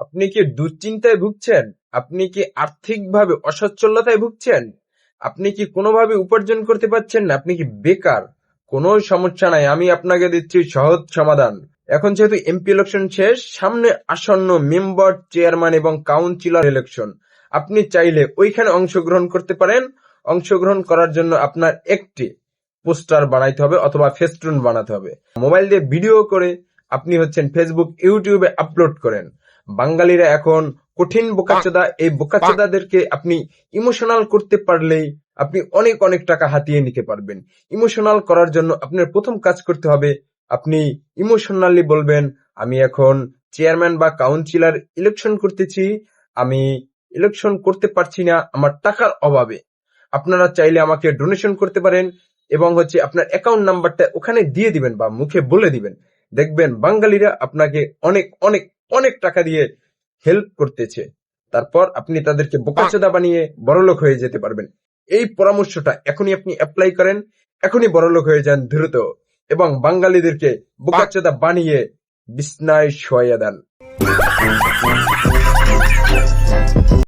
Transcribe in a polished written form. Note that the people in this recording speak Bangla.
আপনি কি দুশ্চিন্তায় ভুগছেন? আপনি কি আর্থিকভাবে অসচ্ছলতায় ভুগছেন? আপনি কি কোনোভাবে উপার্জন করতে পারছেন না? আপনি কি বেকার? কোনো সমস্যা নাই, আমি আপনাকে দিচ্ছি সহজ সমাধান। এখন যেহেতু এমপি ইলেকশন শেষ, সামনে আসন্ন মেম্বার, চেয়ারম্যান এবং কাউন্সিলর ইলেকশন। আপনি চাইলে ওইখানে অংশগ্রহণ করতে পারেন। অংশগ্রহণ করার জন্য আপনার একটি পোস্টার বানাইতে হবে অথবা ফেস্টুন বানাতে হবে। মোবাইল দিয়ে ভিডিও করে আপনি ফেসবুক, ইউটিউবে আপলোড করেন। বাঙালিরা এখন কঠিন বোকাচোদা, এই বোকাচোদাদেরকে আপনি ইমোশনাল করতে পারলেই আপনি অনেক অনেক টাকা হাতিয়ে নিতে পারবেন। ইমোশনাল করার জন্য আপনার প্রথম কাজ করতে হবে, আপনি ইমোশনালি বলবেন, আমি এখন চেয়ারম্যান বা কাউন্সিলর ইলেকশন করতেছি, আমি ইলেকশন করতে পারছি না আমার টাকার অভাবে। আপনারা চাইলে আমাকে ডোনেশন করতে পারেন এবং আপনার অ্যাকাউন্ট নাম্বারটা ওখানে দিয়ে দিবেন বা মুখে বলে দিবেন। দেখবেন বাঙালিরা আপনাকে অনেক অনেক অনেক টাকা দিয়ে হেল্প করতেছে। তারপর আপনি তাদেরকে বোকাচোদা বানিয়ে বড়লোক হয়ে যেতে পারবেন। এই পরামর্শটা এখনই আপনি অ্যাপ্লাই করেন, এখনই বড়লোক হয়ে যান দ্রুত, এবং বাঙালিদেরকে বোকাচোদা বানিয়ে বিছনায় শোয়াইয়া দেন।